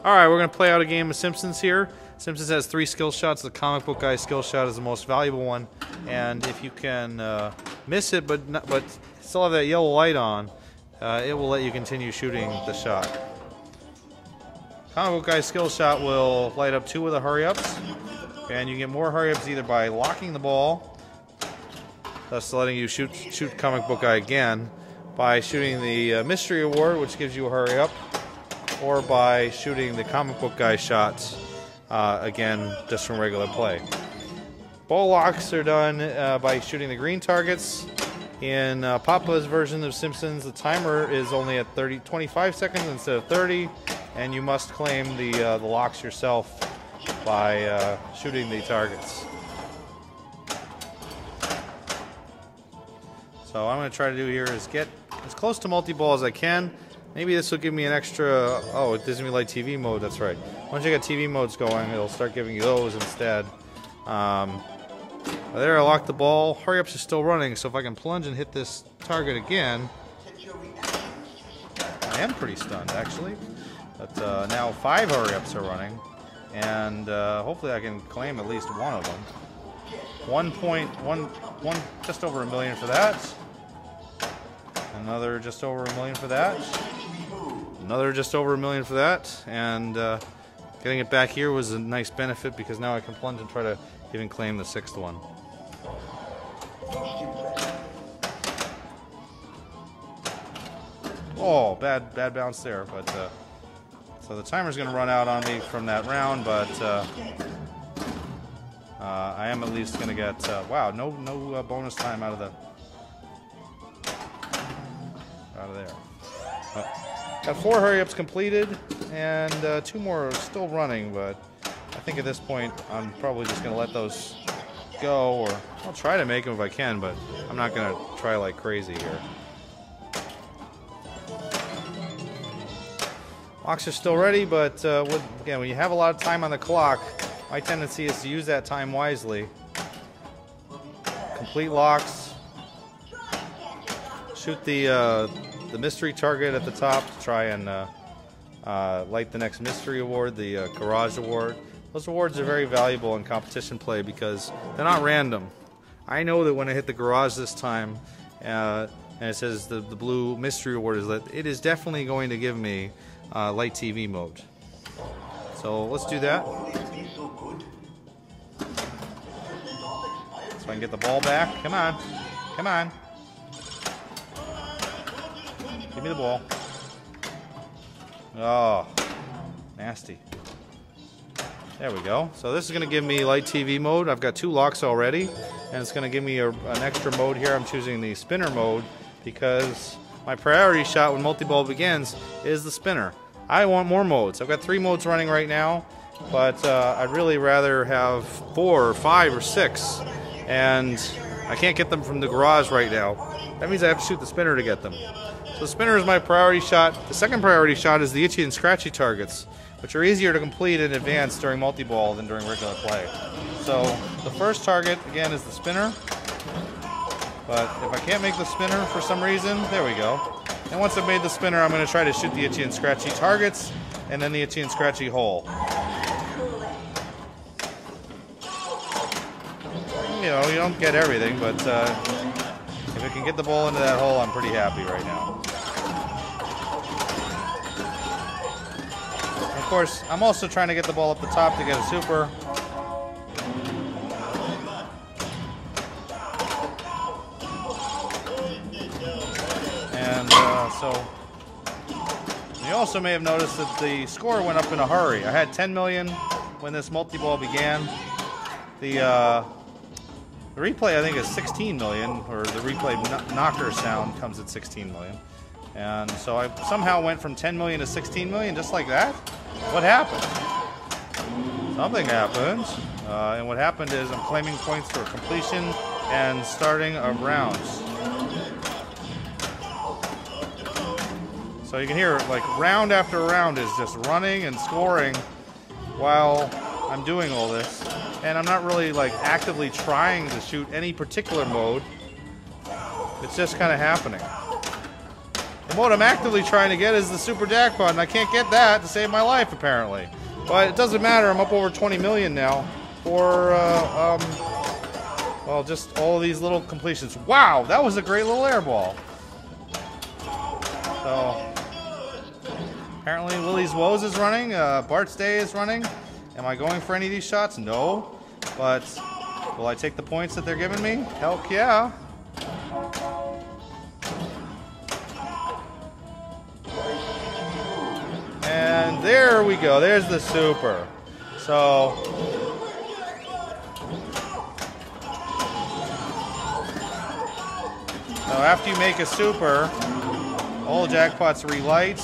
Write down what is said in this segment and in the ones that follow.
Alright, we're going to play out a game of Simpsons here. Simpsons has 3 skill shots. The comic book guy's skill shot is the most valuable one. And if you can miss it but still have that yellow light on, it will let you continue shooting the shot. Comic book guy's skill shot will light up 2 of the hurry-ups. And you get more hurry-ups either by locking the ball, thus letting you shoot comic book guy again, by shooting the mystery award, which gives you a hurry-up, or by shooting the comic book guy shots again just from regular play. Ball locks are done by shooting the green targets. In Papa's version of Simpsons, the timer is only at 25 seconds instead of 30, and you must claim the locks yourself by shooting the targets. So what I'm going to try to do here is get as close to multi-ball as I can. Maybe this will give me an extra... Oh, it gives me like TV mode, that's right. Once you get TV modes going, it'll start giving you those instead. There, I locked the ball. Hurry-ups are still running, so if I can plunge and hit this target again... I am pretty stunned, actually. But now 5 hurry-ups are running, and hopefully I can claim at least one of them. 1.1, just over $1 million for that. Another just over $1 million for that. Another just over $1 million for that. And getting it back here was a nice benefit because now I can plunge and try to even claim the 6th one. Oh, bad bounce there. But so the timer's going to run out on me from that round, but I am at least going to get wow, no bonus time out of there. Got 4 hurry-ups completed, and 2 more are still running, but I think at this point I'm probably just going to let those go, or I'll try to make them if I can, but I'm not going to try like crazy here. Locks are still ready, but again, when you have a lot of time on the clock, my tendency is to use that time wisely. Complete locks. Shoot the mystery target at the top to try and light the next mystery award, the garage award. Those awards are very valuable in competition play because they're not random. I know that when I hit the garage this time, and it says the blue mystery award is lit, it is definitely going to give me light TV mode. So let's do that. So I can get the ball back. Come on. Come on. Give me the ball. Oh, nasty. There we go. So this is going to give me light TV mode. I've got 2 locks already, and it's going to give me an extra mode here. I'm choosing the spinner mode because my priority shot when multi-ball begins is the spinner. I want more modes. I've got 3 modes running right now, but I'd really rather have 4 or 5 or 6, and I can't get them from the garage right now. That means I have to shoot the spinner to get them. So the spinner is my priority shot. The second priority shot is the itchy and scratchy targets, which are easier to complete in advance during multi-ball than during regular play. So the first target, again, is the spinner. But if I can't make the spinner for some reason, there we go. And once I've made the spinner, I'm going to try to shoot the itchy and scratchy targets, and then the itchy and scratchy hole. You know, you don't get everything, but if I can get the ball into that hole, I'm pretty happy right now. Of course, I'm also trying to get the ball up the top to get a super. And so you also may have noticed that the score went up in a hurry. I had 10 million when this multi-ball began. The replay, I think, is 16 million, or the replay knocker sound comes at 16 million. And so I somehow went from 10 million to 16 million just like that. What happened? Something happened. And what happened is I'm claiming points for completion and starting of rounds. So you can hear like round after round is just running and scoring while I'm doing all this. And I'm not really like actively trying to shoot any particular mode. It's just kind of happening. The mode I'm actively trying to get is the super jackpot, and I can't get that to save my life, apparently. But it doesn't matter. I'm up over 20 million now for, well, just all of these little completions. Wow, that was a great little air ball. So, apparently Willie's Woes is running. Bart's Day is running. Am I going for any of these shots? No. But will I take the points that they're giving me? Heck yeah. And there we go. There's the super. So after you make a super, all the jackpots relight.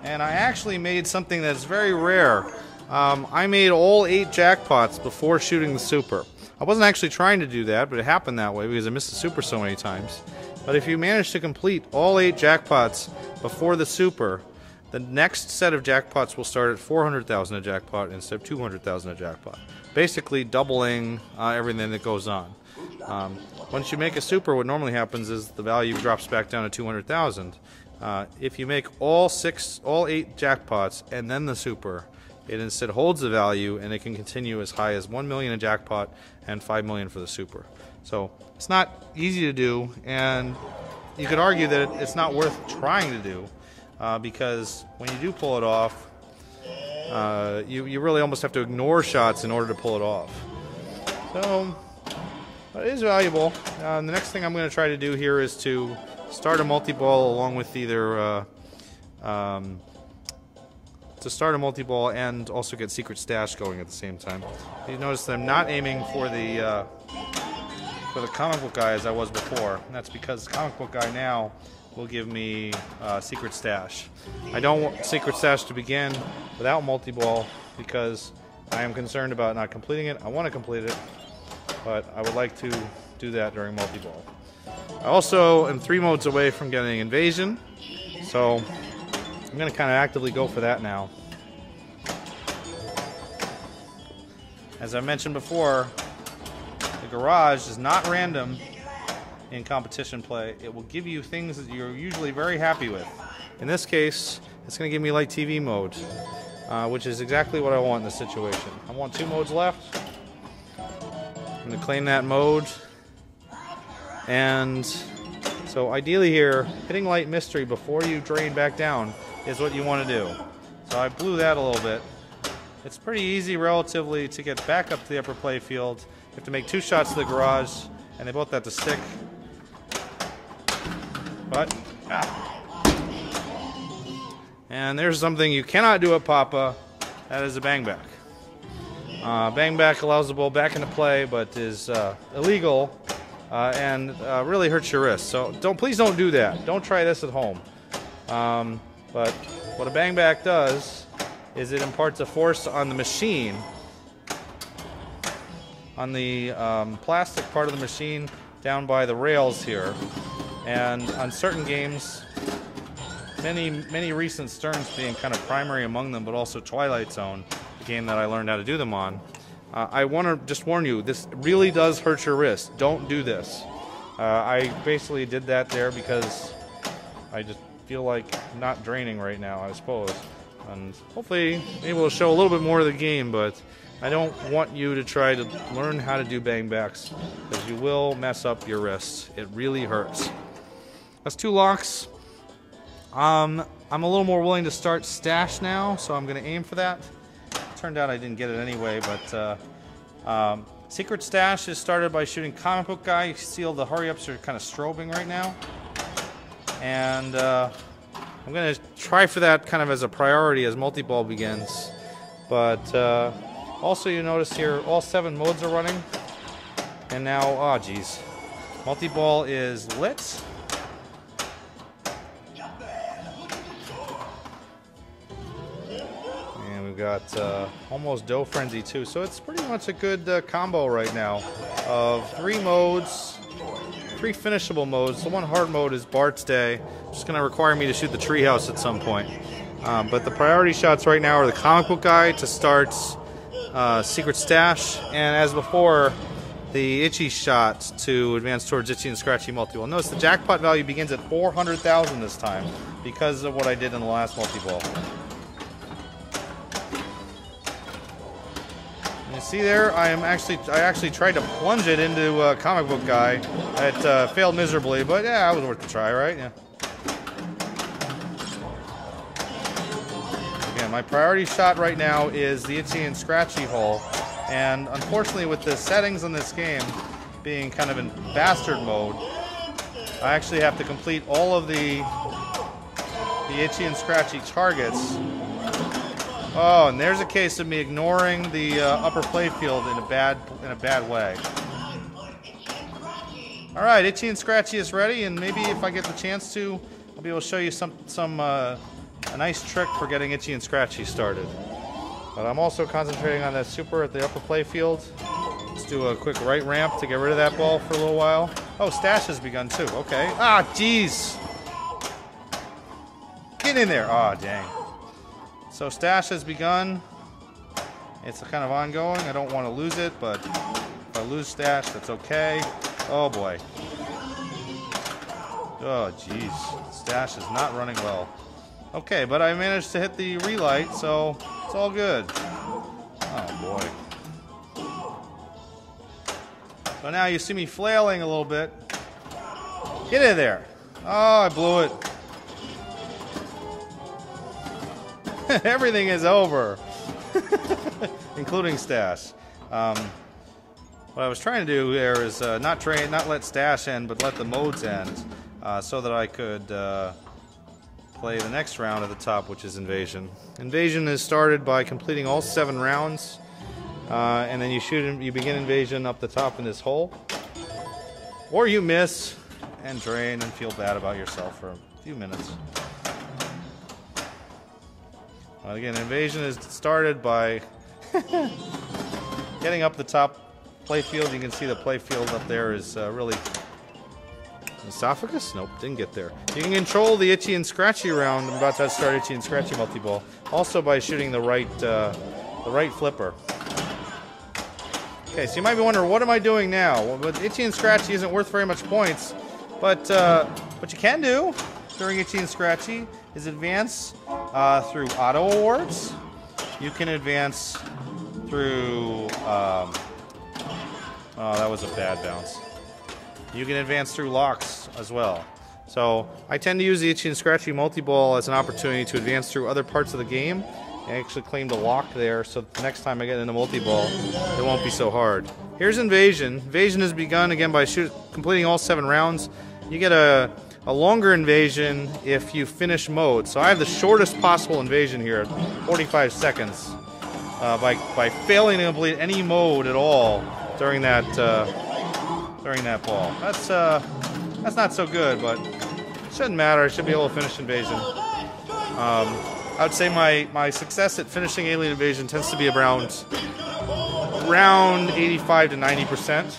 And I actually made something that's very rare. I made all 8 jackpots before shooting the super. I wasn't actually trying to do that, but it happened that way because I missed the super so many times. But if you manage to complete all 8 jackpots before the super, the next set of jackpots will start at 400,000 a jackpot instead of 200,000 a jackpot. Basically doubling everything that goes on. Once you make a super, what normally happens is the value drops back down to 200,000. If you make all 8 jackpots and then the super, it instead holds the value and it can continue as high as 1 million a jackpot and 5 million for the super. So it's not easy to do, and you could argue that it's not worth trying to do because when you do pull it off, you really almost have to ignore shots in order to pull it off. So but it is valuable. The next thing I'm going to try to do here is to start a multi-ball along with either to start a multi-ball and also get Secret Stash going at the same time. You notice that I'm not aiming for the comic book guy as I was before. And that's because the comic book guy now will give me Secret Stash. I don't want Secret Stash to begin without multi-ball because I am concerned about not completing it. I want to complete it, but I would like to do that during multi-ball. I also am 3 modes away from getting Invasion, so I'm going to kind of actively go for that now. As I mentioned before, the garage is not random in competition play. It will give you things that you're usually very happy with. In this case, it's going to give me light TV mode, which is exactly what I want in this situation. I want 2 modes left. I'm going to claim that mode. And so ideally here, hitting light mystery before you drain back down is what you want to do. So I blew that a little bit. It's pretty easy relatively to get back up to the upper play field. You have to make 2 shots to the garage, and they both have to stick. But, and there's something you cannot do at Papa. That is a bang back. Bang back allows the ball back into play, but is illegal and really hurts your wrist. So please don't do that. Don't try this at home. But what a bang back does is it imparts a force on the machine, on the plastic part of the machine down by the rails here. And on certain games, many recent Sterns being kind of primary among them, but also Twilight Zone, the game that I learned how to do them on. I want to just warn you, this really does hurt your wrist. Don't do this. I basically did that there because I just feel like not draining right now, I suppose. And hopefully maybe we'll show a little bit more of the game, but I don't want you to try to learn how to do bang backs because you will mess up your wrist. It really hurts. That's 2 locks. I'm a little more willing to start Stash now, so I'm going to aim for that. Turned out I didn't get it anyway, but Secret Stash is started by shooting Comic Book Guy. You see all the hurry-ups are kind of strobing right now. And I'm going to try for that kind of as a priority as multi-ball begins. But also you notice here all 7 modes are running. And now, oh geez, multi-ball is lit. And we've got almost Dough Frenzy too. So it's pretty much a good combo right now of 3 modes. 3 finishable modes. The one hard mode is Bart's Day. It's going to require me to shoot the treehouse at some point. But the priority shots right now are the Comic Book Guy to start Secret Stash, and as before, the itchy shot to advance towards itchy and scratchy multi-ball. Notice the jackpot value begins at 400,000 this time because of what I did in the last multi-ball. You see there, I actually tried to plunge it into a comic book guy. It failed miserably, but yeah, it was worth a try, right? Yeah. Again, my priority shot right now is the itchy and scratchy hole, and unfortunately, with the settings on this game being kind of in bastard mode, I actually have to complete all of the itchy and scratchy targets. Oh, and there's a case of me ignoring the upper playfield in a bad way. All right, itchy and scratchy is ready, and maybe if I get the chance to, I'll be able to show you a nice trick for getting itchy and scratchy started. But I'm also concentrating on that super at the upper playfield. Let's do a quick right ramp to get rid of that ball for a little while. Oh, stash has begun too. Okay. Ah, jeez. Get in there. Oh, dang. So stash has begun. It's kind of ongoing. I don't want to lose it, but if I lose stash, that's okay. Oh boy. Oh jeez. Stash is not running well. Okay, but I managed to hit the relight, so it's all good. Oh boy. So now you see me flailing a little bit. Get in there. Oh, I blew it. Everything is over, including stash. What I was trying to do there is not let stash end, but let the modes end, so that I could play the next round at the top, which is invasion. Invasion is started by completing all 7 rounds, and then you begin invasion up the top in this hole, or you miss and drain and feel bad about yourself for a few minutes. Again, invasion is started by getting up the top playfield. You can see the playfield up there is really... Esophagus? Nope, didn't get there. You can control the itchy and scratchy round. I'm about to start itchy and scratchy multi-ball. Also by shooting the right flipper. Okay, so you might be wondering, what am I doing now? Well, itchy and scratchy isn't worth very much points, but what you can do during itchy and scratchy is advance through auto awards. You can advance through... oh, that was a bad bounce. You can advance through locks as well. So I tend to use the itchy and scratchy multi-ball as an opportunity to advance through other parts of the game. I actually claimed a lock there, so the next time I get into multi-ball, it won't be so hard. Here's invasion. Invasion has begun again by completing all 7 rounds. You get a longer invasion if you finish mode. So I have the shortest possible invasion here at 45 seconds by failing to complete any mode at all during that ball. That's not so good, but it shouldn't matter. I should be able to finish invasion. I would say my success at finishing alien invasion tends to be around 85 to 90%.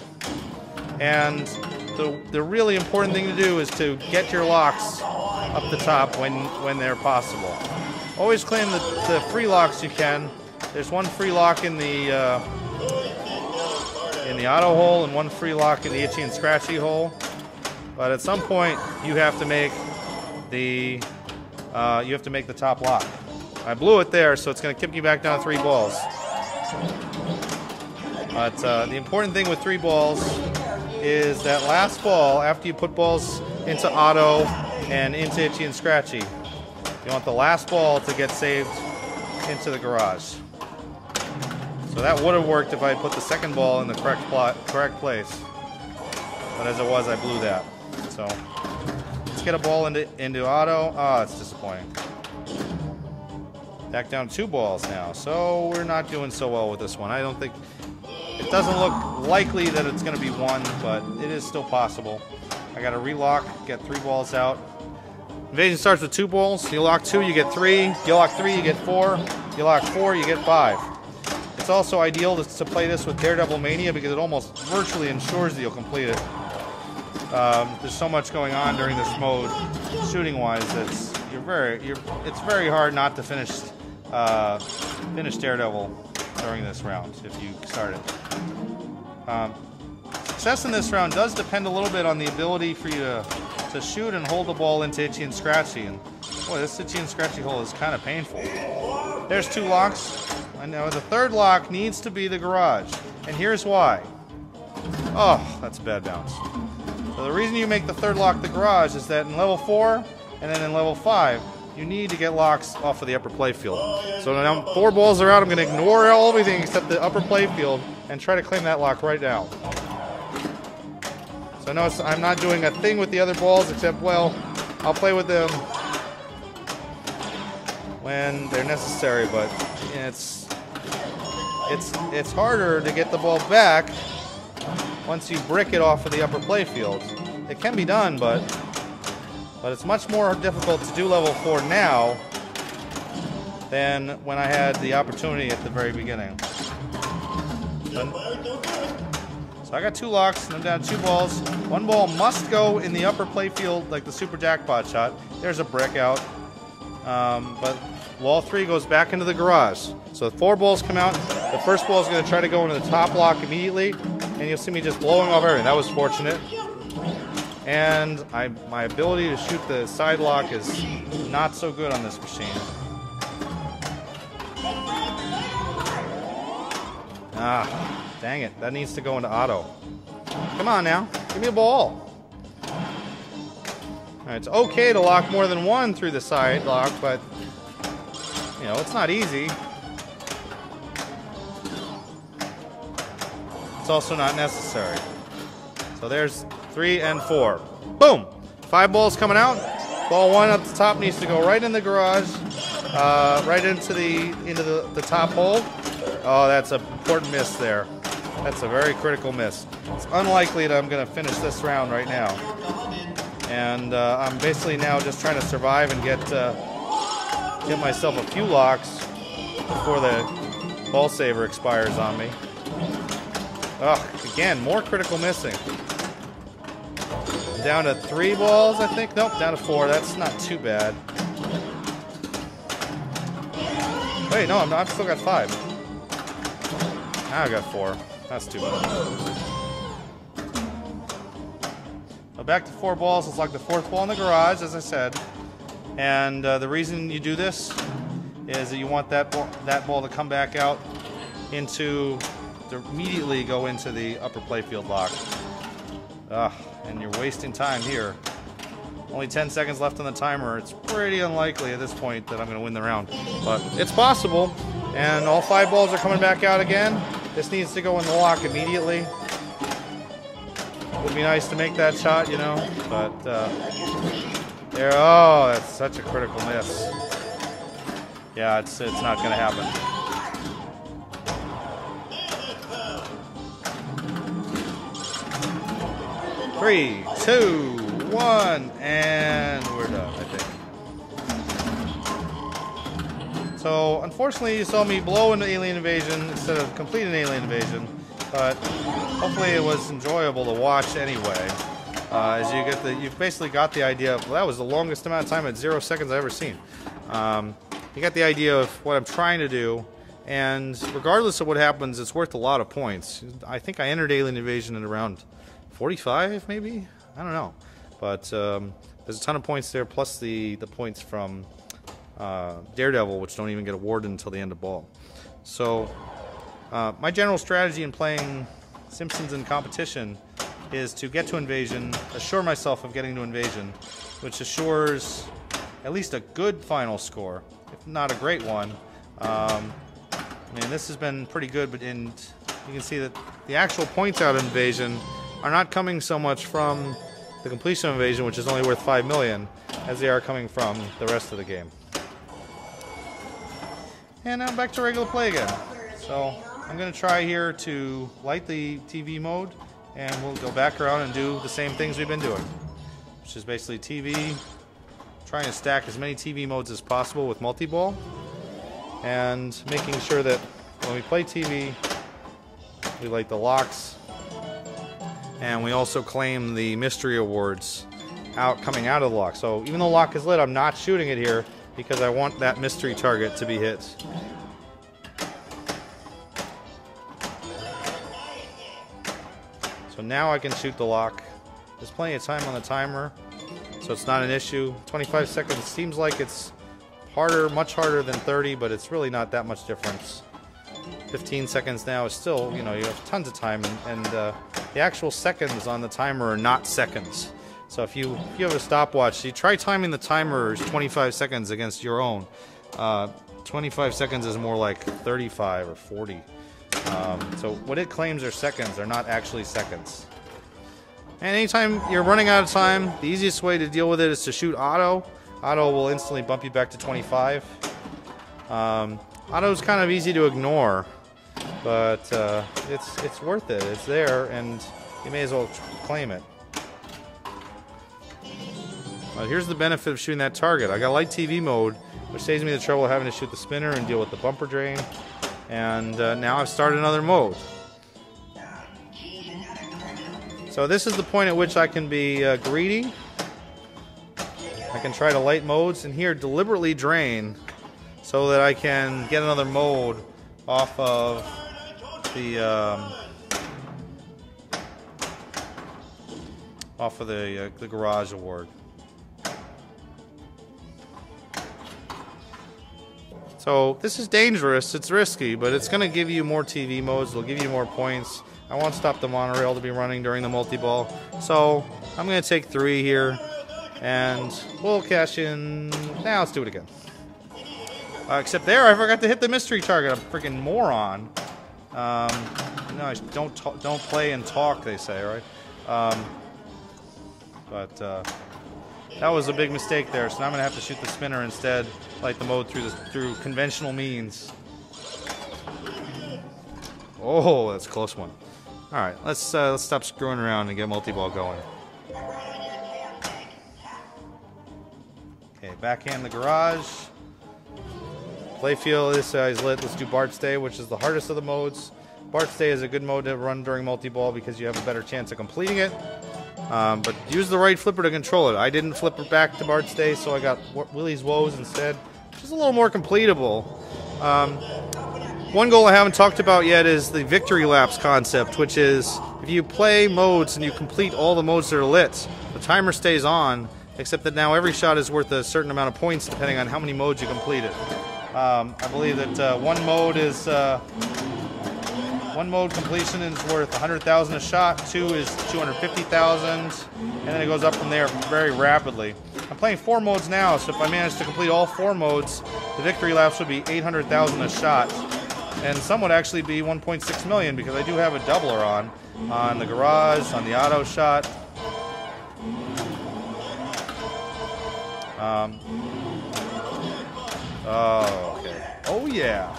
And the really important thing to do is to get your locks up the top when they're possible. Always claim the free locks you can. There's one free lock in the auto hole and one free lock in the itchy and scratchy hole. But at some point you have to make the top lock. I blew it there, so it's going to kick me back down to 3 balls. But the important thing with 3 balls is that last ball, after you put balls into auto and into itchy and scratchy, you want the last ball to get saved into the garage. So that would have worked if I put the second ball in the correct place. But as it was, I blew that. So let's get a ball into auto. Ah, it's disappointing. Back down 2 balls now. So we're not doing so well with this one. I don't think... It doesn't look likely that it's going to be 1, but it is still possible. I got to relock, get 3 balls out. Invasion starts with 2 balls. You lock 2, you get 3. You lock 3, you get 4. You lock 4, you get 5. It's also ideal to play this with Daredevil Mania because it almost virtually ensures that you'll complete it. There's so much going on during this mode, shooting-wise, it's very hard not to finish Daredevil during this round if you start it. success in this round does depend a little bit on the ability for you to shoot and hold the ball into itchy and scratchy. And boy, this itchy and scratchy hole is kind of painful. There's 2 locks. I know the 3rd lock needs to be the garage. And here's why. Oh, that's a bad bounce. So the reason you make the 3rd lock the garage is that in level 4 and then in level 5, you need to get locks off of the upper playfield. So now 4 balls are out. I'm going to ignore everything except the upper playfield and try to claim that lock right now. So notice I'm not doing a thing with the other balls except, well, I'll play with them when they're necessary, but it's harder to get the ball back once you brick it off of the upper playfield. It can be done, but it's much more difficult to do level 4 now than when I had the opportunity at the very beginning. So I got 2 locks, and I'm down 2 balls. 1 ball must go in the upper playfield, like the super jackpot shot. There's a brick out. But wall 3 goes back into the garage. So 4 balls come out. The first ball is going to try to go into the top lock immediately, and you'll see me just blowing off everything. That was fortunate. And my ability to shoot the side lock is not so good on this machine. Ah, dang it. That needs to go into auto. Come on now. Give me a ball. Alright, it's okay to lock more than 1 through the side lock, but, you know, it's not easy. It's also not necessary. So there's 3 and 4. Boom! 5 balls coming out. Ball 1 up the top needs to go right in the garage, right into the top hole. Oh, that's an important miss there. That's a very critical miss. It's unlikely that I'm going to finish this round right now. And I'm basically now just trying to survive and get myself a few locks before the ball saver expires on me. Ugh, again, more critical missing. Down to 3 balls, I think. Nope, down to 4. That's not too bad. Wait, no, I've still got 5. Now I got 4. That's too bad. So back to 4 balls. Let's lock the 4th ball in the garage, as I said. And the reason you do this is that you want that ball to come back out to immediately go into the upper playfield lock. And you're wasting time here. Only 10 seconds left on the timer. It's pretty unlikely at this point that I'm going to win the round. But it's possible. And all 5 balls are coming back out again. This needs to go in the lock immediately. Would be nice to make that shot, you know. But there. Oh, that's such a critical miss. Yeah, it's not going to happen. Three, 2, 1, and we're done, I think. So, unfortunately, you saw me blow an alien invasion instead of complete an alien invasion, but hopefully it was enjoyable to watch anyway. As you've basically got the idea of, well, that was the longest amount of time at 0 seconds I've ever seen. You got the idea of what I'm trying to do, and regardless of what happens, it's worth a lot of points. I think I entered alien invasion at around 45, maybe? I don't know. But there's a ton of points there, plus the points from Daredevil, which don't even get awarded until the end of ball. So my general strategy in playing Simpsons in competition is to get to invasion, assure myself of getting to invasion, which assures at least a good final score, if not a great one. I mean, this has been pretty good, but you can see that the actual points out of invasion are not coming so much from the completion of invasion, which is only worth 5 million, as they are coming from the rest of the game. And now back to regular play again. So I'm going to try here to light the TV mode, and we'll go back around and do the same things we've been doing, which is basically TV, trying to stack as many TV modes as possible with multiball, and making sure that when we play TV, we light the locks. And we also claim the mystery awards coming out of the lock. So even though the lock is lit, I'm not shooting it here because I want that mystery target to be hit. So So now I can shoot the lock. There's plenty of time on the timer, so it's not an issue. 25 seconds seems like it's harder, much harder than 30, but it's really not that much difference. 15 seconds now is still, you know, you have tons of time, and the actual seconds on the timer are not seconds. So if you have a stopwatch, you try timing the timers 25 seconds against your own. 25 seconds is more like 35 or 40. So what it claims are seconds are not actually seconds. And anytime you're running out of time, the easiest way to deal with it is to shoot auto. Auto will instantly bump you back to 25. Auto is kind of easy to ignore, but it's worth it. It's there, and you may as well claim it. Here's the benefit of shooting that target. I got light TV mode, which saves me the trouble of having to shoot the spinner and deal with the bumper drain. And now I've started another mode. So this is the point at which I can be greedy. I can try to light modes, and here deliberately drain so that I can get another mode off of the garage award. So this is dangerous, it's risky, but it's going to give you more TV modes, it'll give you more points. I won't stop the monorail to be running during the multi-ball. So I'm going to take 3 here, and we'll cash in. Now let's do it again. Except there, I forgot to hit the mystery target. I'm a freaking moron. No, don't play and talk, they say, right? That was a big mistake there, so now I'm going to have to shoot the spinner instead, light the mode through conventional means. Oh, that's a close one. All right, let's stop screwing around and get multi-ball going. Okay, backhand the garage. Playfield is lit. Let's do Bart's Day, which is the hardest of the modes. Bart's Day is a good mode to run during multi-ball because you have a better chance of completing it. But use the right flipper to control it. I didn't flip it back to Bart's Day, so I got Willie's Woes instead, which is a little more completable. One goal I haven't talked about yet is the victory laps concept, which is if you play modes and you complete all the modes that are lit, the timer stays on, except that now every shot is worth a certain amount of points depending on how many modes you completed. I believe that one mode completion is worth 100,000 a shot, 2 is 250,000, and then it goes up from there very rapidly. I'm playing 4 modes now, so if I manage to complete all 4 modes, the victory laps would be 800,000 a shot, and some would actually be 1.6 million because I do have a doubler on the garage, on the auto shot. Oh, okay. Oh, yeah.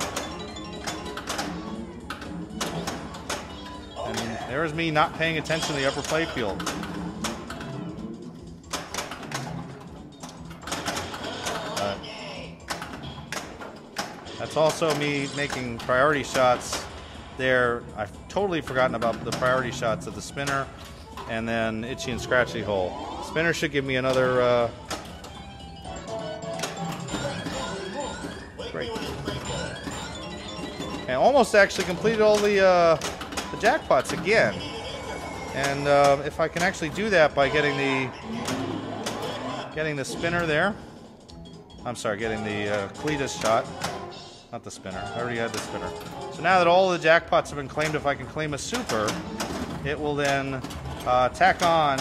And there's me not paying attention to the upper playfield. That's also me making priority shots there. I've totally forgotten about the priority shots of the spinner and then itchy and scratchy hole. Spinner should give me another... Great. And almost actually completed all the jackpots again. And if I can actually do that by getting the spinner there. I'm sorry, getting the Cletus shot. Not the spinner. I already had the spinner. So now that all the jackpots have been claimed, if I can claim a super, it will then tack on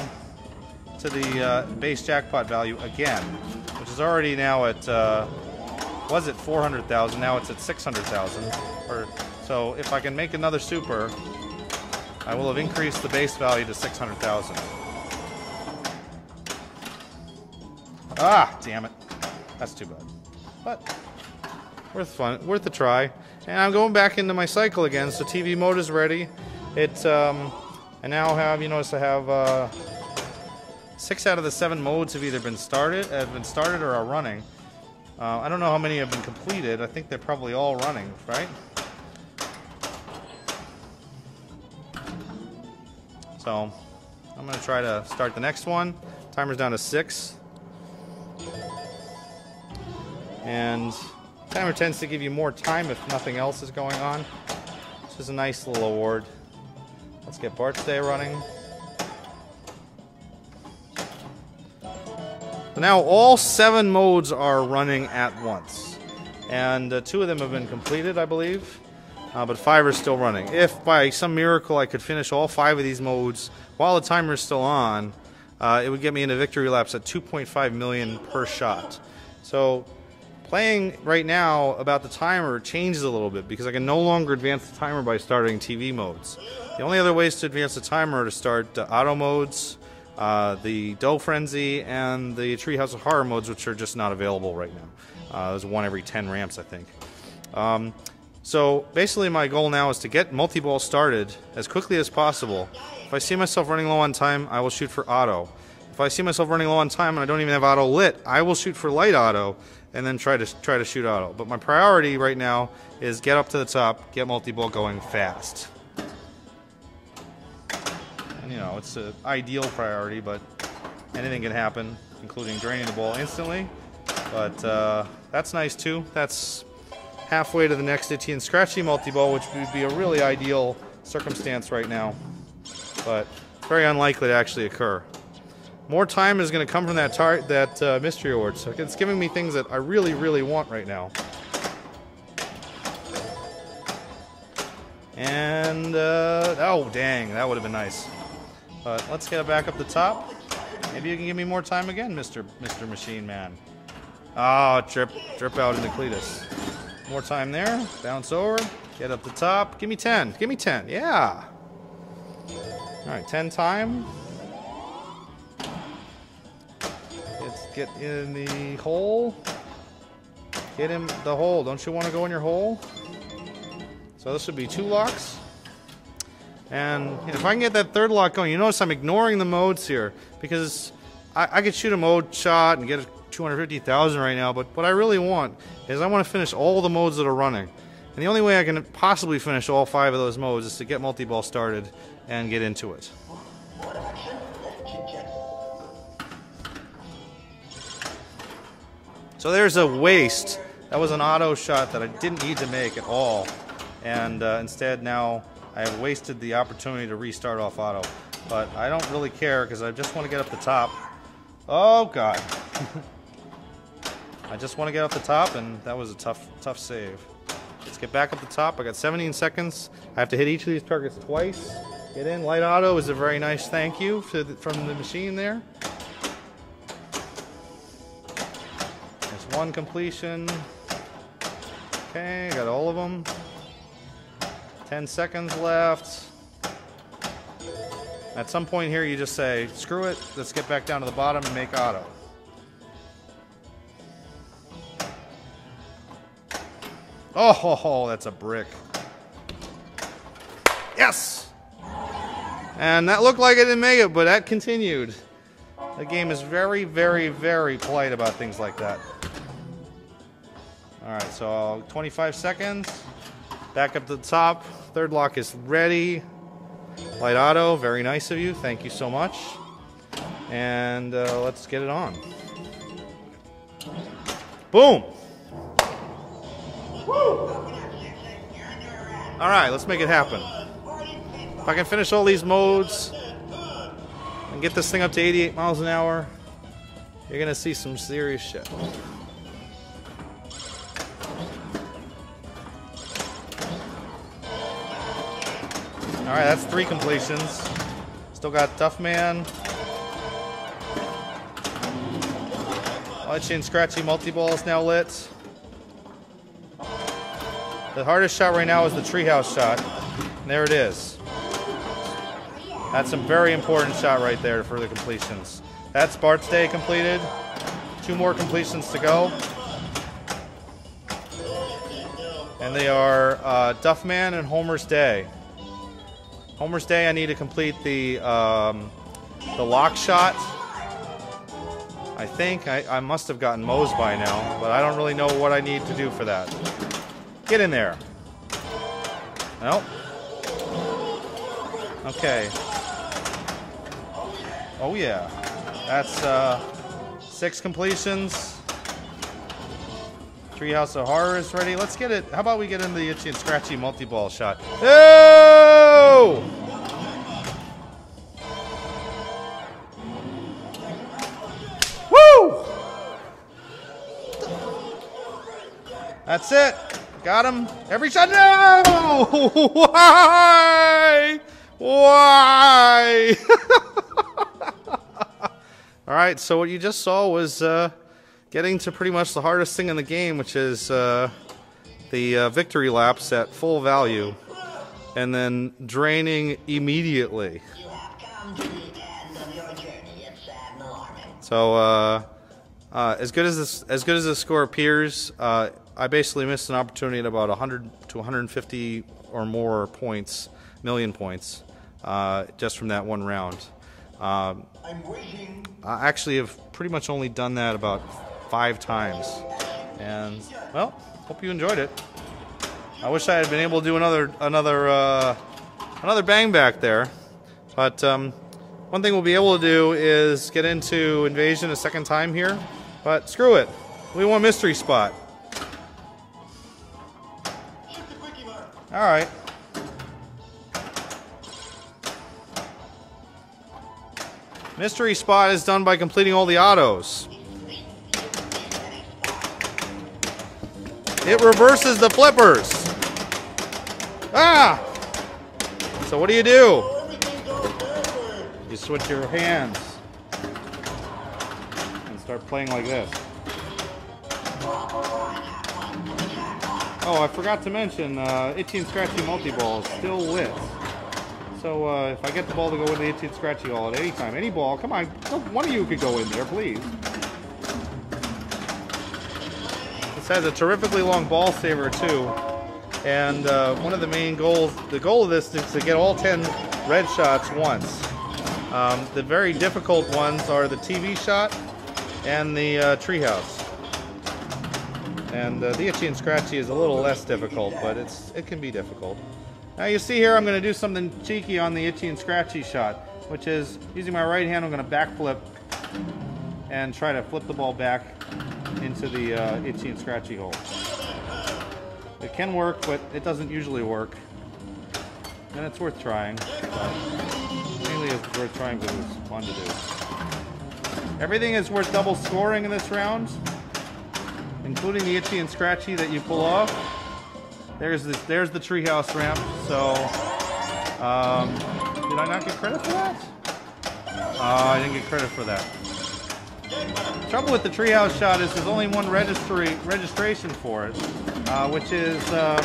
to the base jackpot value again, which is already now at, was at 400,000, now it's at 600,000. So if I can make another super, I will have increased the base value to 600,000. Ah, damn it. That's too bad. But worth a try. And I'm going back into my cycle again, so TV mode is ready. I now have, you notice I have 6 out of the 7 modes have either been started or are running. I don't know how many have been completed. I think they're probably all running, right? So I'm going to try to start the next one. Timer's down to 6. And timer tends to give you more time if nothing else is going on. This is a nice little award. Let's get Bart's Day running. So now all 7 modes are running at once. And 2 of them have been completed, I believe. But 5 are still running. If by some miracle I could finish all 5 of these modes while the timer is still on, it would get me into victory laps at 2.5 million per shot. So playing right now about the timer changes a little bit because I can no longer advance the timer by starting TV modes. The only other ways to advance the timer are to start auto modes, the Dough Frenzy, and the Treehouse of Horror modes, which are just not available right now. There's 1 every 10 ramps, I think. So basically my goal now is to get multi-ball started as quickly as possible. If I see myself running low on time, I will shoot for auto. If I see myself running low on time and I don't even have auto lit, I will shoot for light auto and then try to shoot auto. But my priority right now is get up to the top, get multi-ball going fast. And you know, it's an ideal priority, but anything can happen, including draining the ball instantly. But that's nice too. That's halfway to the next itchy and scratchy multi-ball, which would be a really ideal circumstance right now. But very unlikely to actually occur. More time is going to come from that mystery award, so it's giving me things that I really, really want right now. And, oh dang, that would have been nice. But let's get it back up the top. Maybe you can give me more time again, Mr. Machine Man. Oh, drip out into Cletus. More time there, bounce over, get up the top. Give me 10, give me 10, yeah. All right, 10 time. Let's get in the hole. Get in the hole. Don't you want to go in your hole? So this would be 2 locks. And if I can get that 3rd lock going, you notice I'm ignoring the modes here because I could shoot a mode shot and get a 250,000 right now, but what I really want is I want to finish all the modes that are running. And the only way I can possibly finish all 5 of those modes is to get multi-ball started and get into it. So there's a waste. That was an auto shot that I didn't need to make at all. And instead now I have wasted the opportunity to restart off auto. But I don't really care because I just want to get up the top. Oh God. I just want to get up the top, and that was a tough save. Let's get back up the top. I got 17 seconds. I have to hit each of these targets twice. Get in. Light auto is a very nice thank you from the machine there. There's 1 completion. Okay, got all of them. 10 seconds left. At some point here, you just say, screw it. Let's get back down to the bottom and make auto. Oh, that's a brick. Yes! And that looked like it didn't make it, but that continued. The game is very, very, very polite about things like that. Alright, so 25 seconds. Back up to the top. 3rd lock is ready. Light auto, very nice of you. Thank you so much. And let's get it on. Boom! Alright, let's make it happen. If I can finish all these modes and get this thing up to 88 miles an hour, you're going to see some serious shit. Alright, that's 3 completions. Still got Duffman. Itchy and Scratchy multi-ball is now lit. The hardest shot right now is the treehouse shot. And there it is. That's a very important shot right there for the completions. That's Bart's Day completed. 2 more completions to go. And they are Duffman and Homer's Day. Homer's Day, I need to complete the lock shot. I think I must have gotten Moe's by now, but I don't really know what I need to do for that. Get in there. Nope. Okay. Oh yeah. That's 6 completions. Treehouse of Horror is ready. Let's get it. How about we get in the Itchy and Scratchy multi-ball shot? Oh! That's it. Got him. Every shot. No! Why? Why? All right, so what you just saw was getting to pretty much the hardest thing in the game, which is the victory laps at full value, and then draining immediately. So as good as the score appears, I basically missed an opportunity at about 100 to 150 or more points, million points, just from that one round. I actually have pretty much only done that about 5 times, and well, hope you enjoyed it. I wish I had been able to do another bang back there, but one thing we'll be able to do is get into Invasion a second time here, but screw it, we want Mystery Spot. All right. Mystery Spot is done by completing all the autos. It reverses the flippers. Ah! So what do? You switch your hands and start playing like this. Oh, I forgot to mention, Itchy and Scratchy multi-ball is still lit. So if I get the ball to go in the Itchy and Scratchy ball at any time, any ball, come on, one of you could go in there, please. This has a terrifically long ball saver too, and one of the main goals, the goal of this is to get all 10 red shots once. The very difficult ones are the TV shot and the treehouse. And the Itchy and Scratchy is a little less difficult, but it can be difficult. Now you see here I'm going to do something cheeky on the Itchy and Scratchy shot, which is using my right hand I'm going to backflip and try to flip the ball back into the Itchy and Scratchy hole. It can work, but it doesn't usually work. And it's worth trying. Mainly it's worth trying because it's fun to do. Everything is worth double scoring in this round, including the Itchy and Scratchy that you pull off. There's the treehouse ramp. So, did I not get credit for that? I didn't get credit for that. The trouble with the treehouse shot is there's only one registration for it, which is the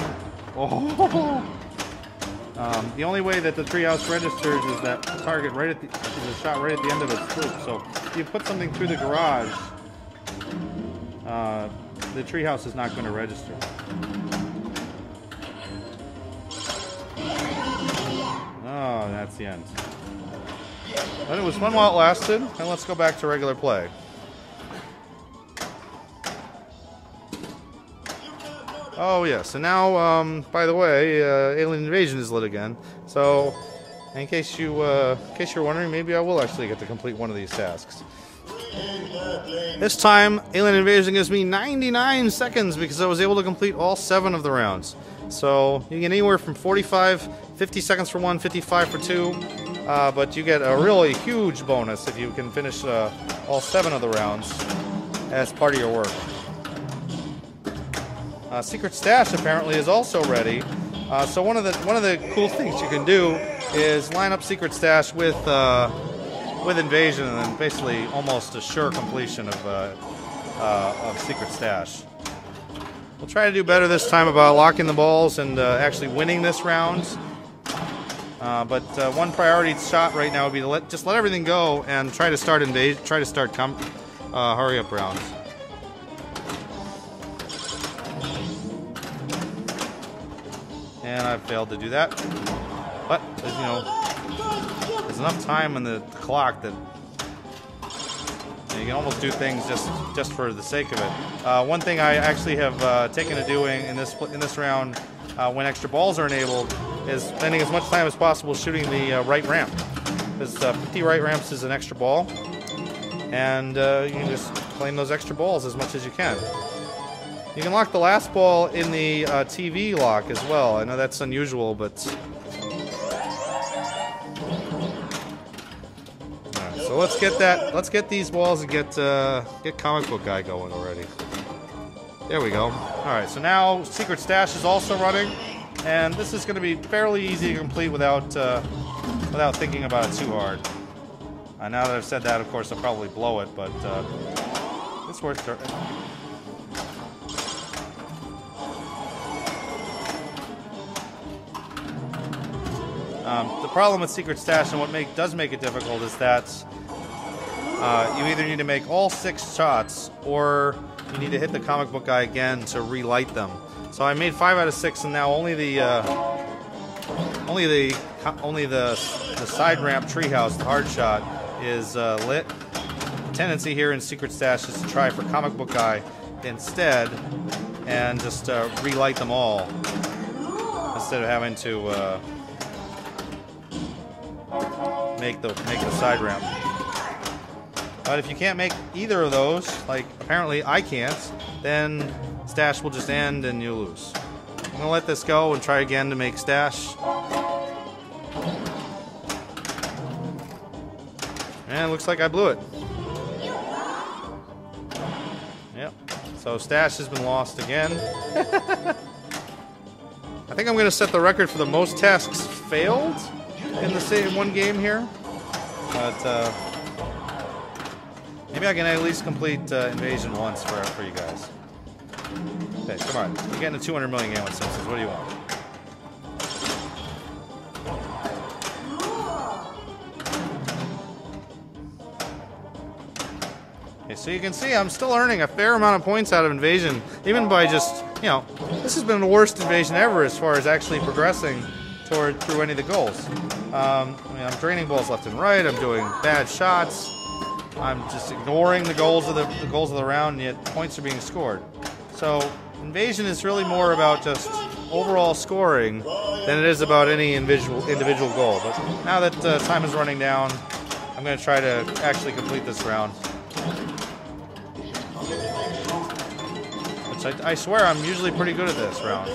only way that the treehouse registers is that target right at the shot right at the end of its loop. So if you put something through the garage, the treehouse is not going to register. Oh, that's the end. But it was fun while it lasted, and let's go back to regular play. Oh yes, and now, by the way, Alien Invasion is lit again. So, in case you're wondering, maybe I will actually get to complete one of these tasks. This time, Alien Invasion gives me 99 seconds because I was able to complete all 7 of the rounds. So you get anywhere from 45, 50 seconds for one, 55 for two, but you get a really huge bonus if you can finish all 7 of the rounds as part of your work. Secret Stash apparently is also ready. So one of the cool things you can do is line up Secret Stash with Invasion, and then basically almost assure completion of Secret Stash. We'll try to do better this time about locking the balls and actually winning this round. But one priority shot right now would be to just let everything go and try to start hurry up rounds. And I've failed to do that. But there's enough time on the clock that you can almost do things just for the sake of it. One thing I actually have taken to doing in this round, when extra balls are enabled, is spending as much time as possible shooting the right ramp. Because 50 right ramps is an extra ball, and you can just claim those extra balls as much as you can. You can lock the last ball in the TV lock as well. I know that's unusual, but so let's get these balls and get Comic Book Guy going already. There we go. Alright, so now Secret Stash is also running, and this is going to be fairly easy to complete without thinking about it too hard. Now that I've said that, of course, I'll probably blow it, but it's worth it. The problem with Secret Stash and what does make it difficult is that you either need to make all 6 shots, or you need to hit the comic book guy again to relight them. So I made 5 out of 6, and now only the side ramp treehouse, the hard shot, is lit. The tendency here in Secret Stash is to try for comic book guy instead, and just relight them all instead of having to make the side ramp. But if you can't make either of those, like apparently I can't, then Stash will just end and you lose. I'm gonna let this go and try again to make Stash. And it looks like I blew it. Yep. So Stash has been lost again. I think I'm gonna set the record for the most tasks failed in the same one game here. But maybe I can at least complete Invasion once for you guys. Okay, come on. We're getting a 200 million game with Simpsons. What do you want? Okay, so you can see I'm still earning a fair amount of points out of Invasion, even by just, you know, this has been the worst Invasion ever as far as actually progressing through any of the goals. I mean, I'm draining balls left and right. I'm doing bad shots. I'm just ignoring the goals of the round, and yet points are being scored. So Invasion is really more about just overall scoring than it is about any individual goal. But now that time is running down, I'm going to try to actually complete this round. Which I swear I'm usually pretty good at this round.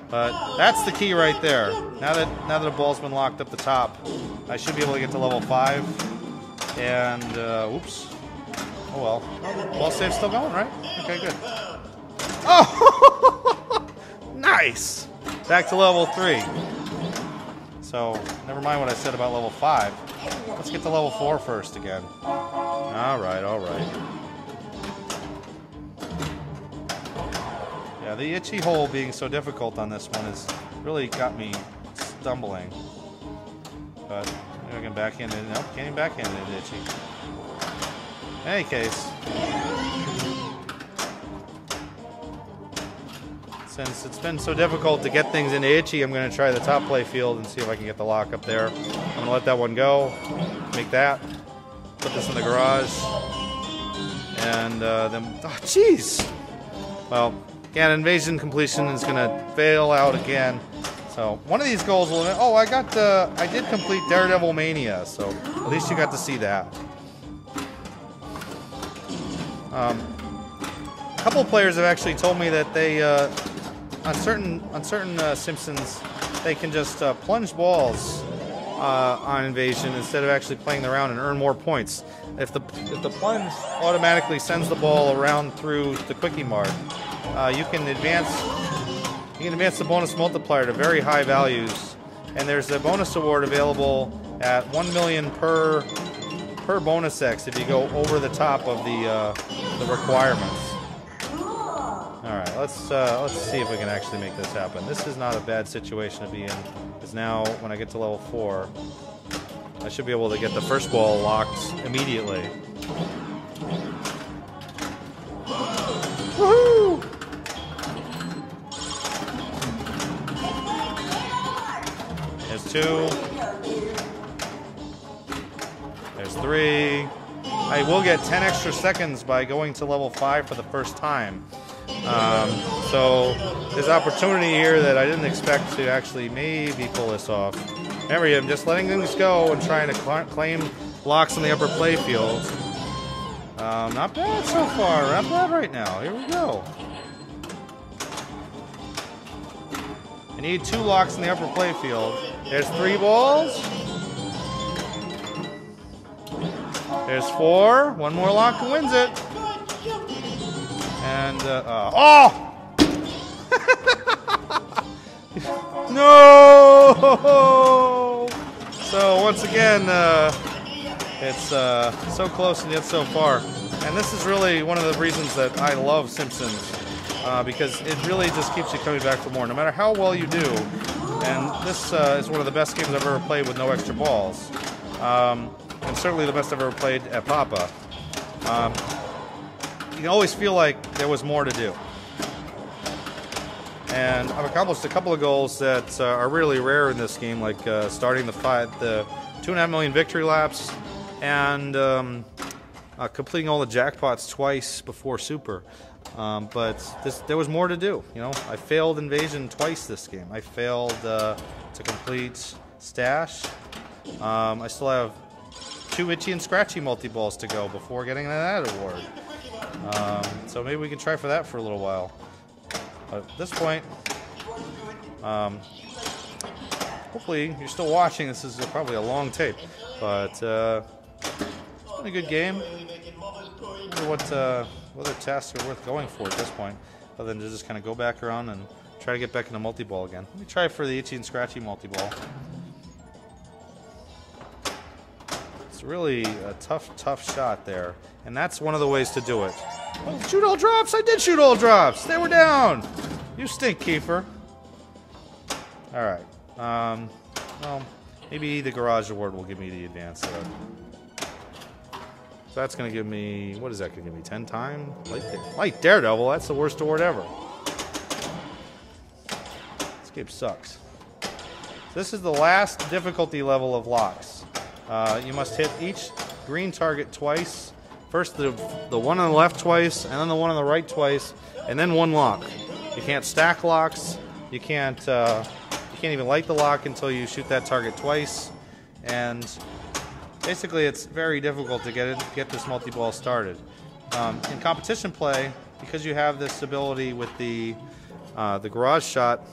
But that's the key right there. Now that a ball's been locked up the top, I should be able to get to level 5. And, oops. Oh well. Ball save's still going, right? Okay, good. Oh! Nice! Back to level 3. So, never mind what I said about level 5. Let's get to level 4 first again. Alright, alright. Yeah, the itchy hole being so difficult on this one has really got me stumbling. But maybe I can backhand it. Nope, can't even backhand it itchy. In any case, since it's been so difficult to get things into itchy, I'm going to try the top play field and see if I can get the lock up there. I'm going to let that one go, make that, put this in the garage, and then, oh jeez! Well, again, Invasion completion is going to fail out again. So one of these goals will. Oh, I did complete Daredevil Mania, so at least you got to see that. A couple of players have actually told me that they, on certain Simpsons, they can just plunge balls on Invasion instead of actually playing the round and earn more points. If the plunge automatically sends the ball around through the quickie mark, you can advance the bonus multiplier to very high values, and there's a bonus award available at 1 million per bonus X if you go over the top of the requirements. All right, let's see if we can actually make this happen. This is not a bad situation to be in, because now when I get to level 4, I should be able to get the first ball locked immediately. Woohoo! There's 2. There's 3. I will get 10 extra seconds by going to level 5 for the first time. So there's opportunity here that I didn't expect to actually maybe pull this off. Remember, I'm just letting things go and trying to claim blocks in the upper play field. Not bad so far. Not bad right now. Here we go. I need 2 locks in the upper play field. There's 3 balls. There's 4. 1 more lock and wins it. And, oh! No! So once again, it's so close and yet so far. And this is really one of the reasons that I love Simpsons, because it really just keeps you coming back for more, no matter how well you do. And this is one of the best games I've ever played with no extra balls. And certainly the best I've ever played at Papa. You can always feel like there was more to do. And I've accomplished a couple of goals that are really rare in this game, like starting the 2.5 million victory laps, and completing all the jackpots twice before Super. But there was more to do. You know, I failed Invasion twice this game. I failed to complete Stash. I still have 2 Itchy and Scratchy multi-balls to go before getting that award. So maybe we can try for that for a little while. But at this point, hopefully you're still watching. This is probably a long tape, but it's been a good game. I wonder what other tasks are worth going for at this point, other than to just kind of go back around and try to get back into multi-ball again. Let me try for the Itchy and Scratchy multi-ball. It's really a tough shot there, and that's one of the ways to do it. Oh, shoot all drops! I did shoot all drops! They were down! You stink, Kiefer. Alright. Well, maybe the Garage Award will give me the advance there. So that's going to give me... What is that going to give me? 10 time? Light Daredevil? That's the worst award ever. This game sucks. So this is the last difficulty level of locks. You must hit each green target twice. First the one on the left twice, and then the one on the right twice, and then one lock. You can't stack locks. You can't even light the lock until you shoot that target twice. And basically, it's very difficult to get this multi-ball started. In competition play, because you have this ability with the garage shot,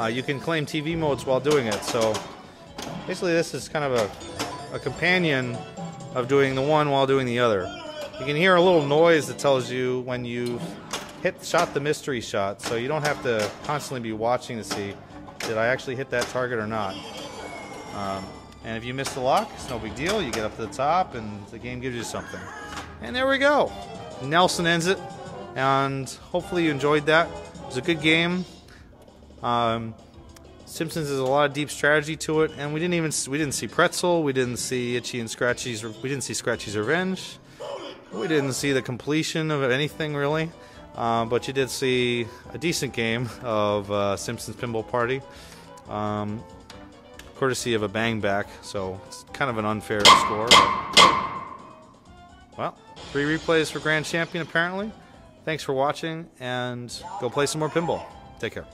you can claim TV modes while doing it. So basically, this is kind of a companion of doing the one while doing the other. You can hear a little noise that tells you when you've shot the mystery shot, so you don't have to constantly be watching to see, did I actually hit that target or not? And if you miss the lock, it's no big deal. You get up to the top and the game gives you something. And there we go. Nelson ends it, and hopefully you enjoyed that. It was a good game. Simpsons has a lot of deep strategy to it, and we didn't see Pretzel, we didn't see Itchy and Scratchy's, we didn't see Scratchy's Revenge, we didn't see the completion of anything really, but you did see a decent game of Simpsons Pinball Party, courtesy of a bang back, so it's kind of an unfair score. But, well, 3 replays for Grand Champion apparently. Thanks for watching, and go play some more pinball. Take care.